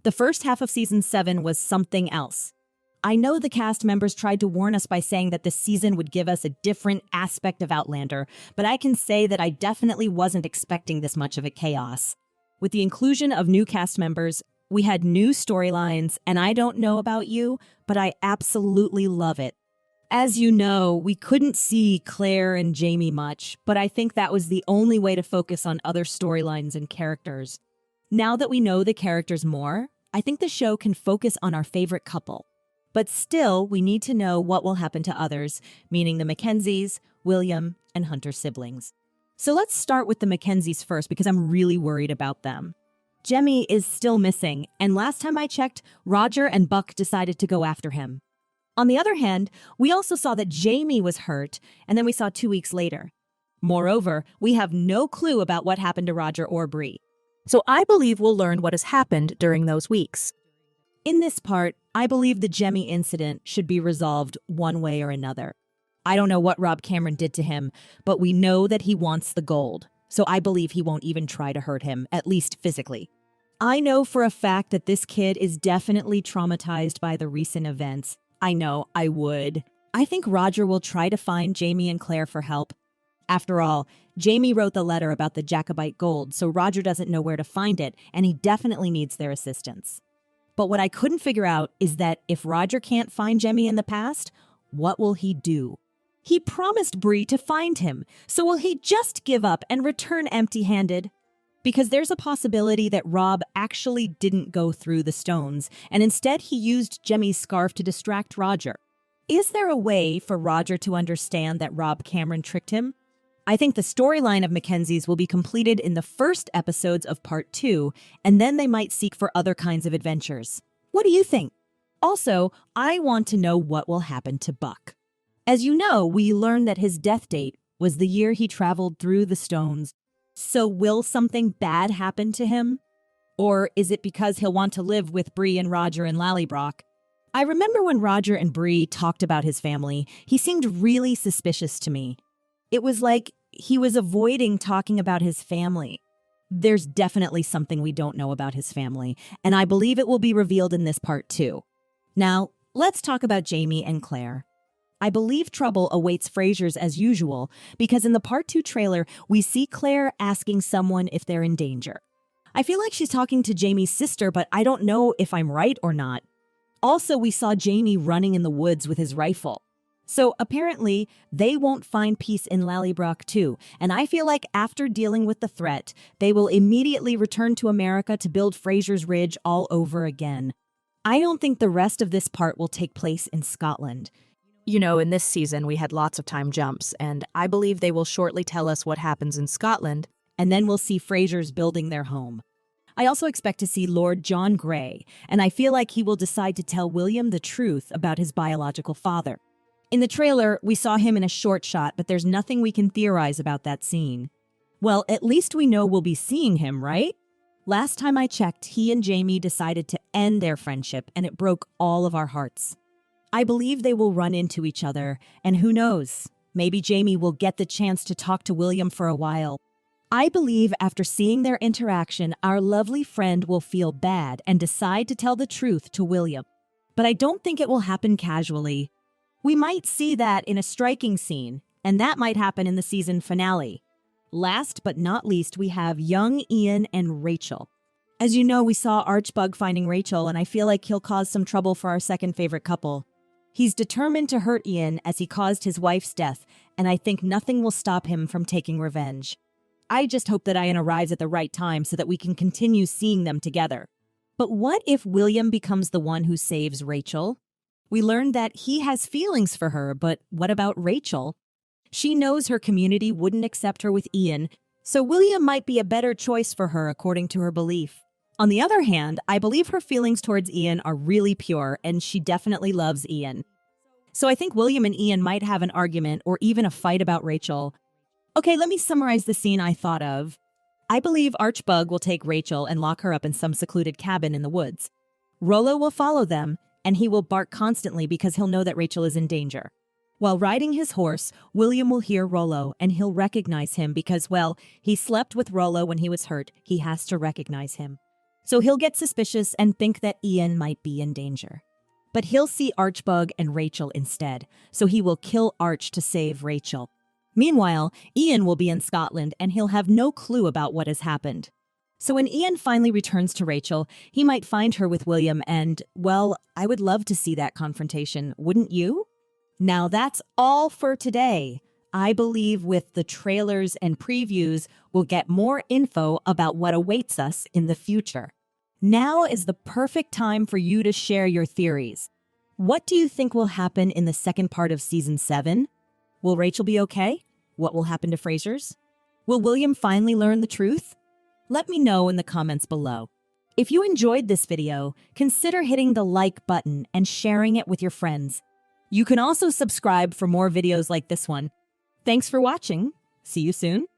The first half of season 7 was something else. I know the cast members tried to warn us by saying that this season would give us a different aspect of Outlander, but I can say that I definitely wasn't expecting this much of a chaos. With the inclusion of new cast members, we had new storylines, and I don't know about you, but I absolutely love it. As you know, we couldn't see Claire and Jamie much, but I think that was the only way to focus on other storylines and characters. Now that we know the characters more, I think the show can focus on our favorite couple. But still, we need to know what will happen to others, meaning the Mackenzies, William, and Hunter's siblings. So let's start with the Mackenzies first because I'm really worried about them. Jemmy is still missing, and last time I checked, Roger and Buck decided to go after him. On the other hand, we also saw that Jamie was hurt, and then we saw 2 weeks later. Moreover, we have no clue about what happened to Roger or Bree. So I believe we'll learn what has happened during those weeks. In this part, I believe the Jemmy incident should be resolved one way or another. I don't know what Rob Cameron did to him, but we know that he wants the gold, so I believe he won't even try to hurt him, at least physically. I know for a fact that this kid is definitely traumatized by the recent events. I know, I would. I think Roger will try to find Jamie and Claire for help. After all, Jamie wrote the letter about the Jacobite gold, so Roger doesn't know where to find it, and he definitely needs their assistance. But what I couldn't figure out is that if Roger can't find Jemmy in the past, what will he do? He promised Bree to find him, so will he just give up and return empty-handed? Because there's a possibility that Rob actually didn't go through the stones, and instead he used Jemmy's scarf to distract Roger. Is there a way for Roger to understand that Rob Cameron tricked him? I think the storyline of Mackenzie's will be completed in the first episodes of Part 2, and then they might seek for other kinds of adventures. What do you think? Also, I want to know what will happen to Buck. As you know, we learned that his death date was the year he traveled through the stones. So will something bad happen to him? Or is it because he'll want to live with Bree and Roger and Lallybroch? I remember when Roger and Bree talked about his family, he seemed really suspicious to me. It was like he was avoiding talking about his family. There's definitely something we don't know about his family, and I believe it will be revealed in this part too. Now, let's talk about Jamie and Claire. I believe trouble awaits Frasers as usual, because in the Part 2 trailer, we see Claire asking someone if they're in danger. I feel like she's talking to Jamie's sister, but I don't know if I'm right or not. Also, we saw Jamie running in the woods with his rifle. So apparently, they won't find peace in Lallybroch too, and I feel like after dealing with the threat, they will immediately return to America to build Fraser's Ridge all over again. I don't think the rest of this part will take place in Scotland. You know, in this season, we had lots of time jumps, and I believe they will shortly tell us what happens in Scotland, and then we'll see Frasers building their home. I also expect to see Lord John Grey, and I feel like he will decide to tell William the truth about his biological father. In the trailer, we saw him in a short shot, but there's nothing we can theorize about that scene. Well, at least we know we'll be seeing him, right? Last time I checked, he and Jamie decided to end their friendship, and it broke all of our hearts. I believe they will run into each other, and who knows, maybe Jamie will get the chance to talk to William for a while. I believe after seeing their interaction, our lovely friend will feel bad and decide to tell the truth to William. But I don't think it will happen casually. We might see that in a striking scene, and that might happen in the season finale. Last but not least, we have young Ian and Rachel. As you know, we saw Archbug finding Rachel, and I feel like he'll cause some trouble for our second favorite couple. He's determined to hurt Ian as he caused his wife's death, and I think nothing will stop him from taking revenge. I just hope that Ian arrives at the right time so that we can continue seeing them together. But what if William becomes the one who saves Rachel? We learned that he has feelings for her, but what about Rachel? She knows her community wouldn't accept her with Ian, so William might be a better choice for her according to her belief. On the other hand, I believe her feelings towards Ian are really pure, and she definitely loves Ian. So I think William and Ian might have an argument or even a fight about Rachel. Okay, let me summarize the scene I thought of. I believe Archbug will take Rachel and lock her up in some secluded cabin in the woods. Rollo will follow them, and he will bark constantly because he'll know that Rachel is in danger. While riding his horse, William will hear Rollo, and he'll recognize him because, well, he slept with Rollo when he was hurt. He has to recognize him. So he'll get suspicious and think that Ian might be in danger. But he'll see Archbug and Rachel instead, so he will kill Arch to save Rachel. Meanwhile, Ian will be in Scotland and he'll have no clue about what has happened. So when Ian finally returns to Rachel, he might find her with William and, well, I would love to see that confrontation, wouldn't you? Now that's all for today. I believe with the trailers and previews, we'll get more info about what awaits us in the future. Now is the perfect time for you to share your theories. What do you think will happen in the second part of Season 7? Will Rachel be okay? What will happen to Frasers? Will William finally learn the truth? Let me know in the comments below. If you enjoyed this video, consider hitting the like button and sharing it with your friends. You can also subscribe for more videos like this one. Thanks for watching. See you soon.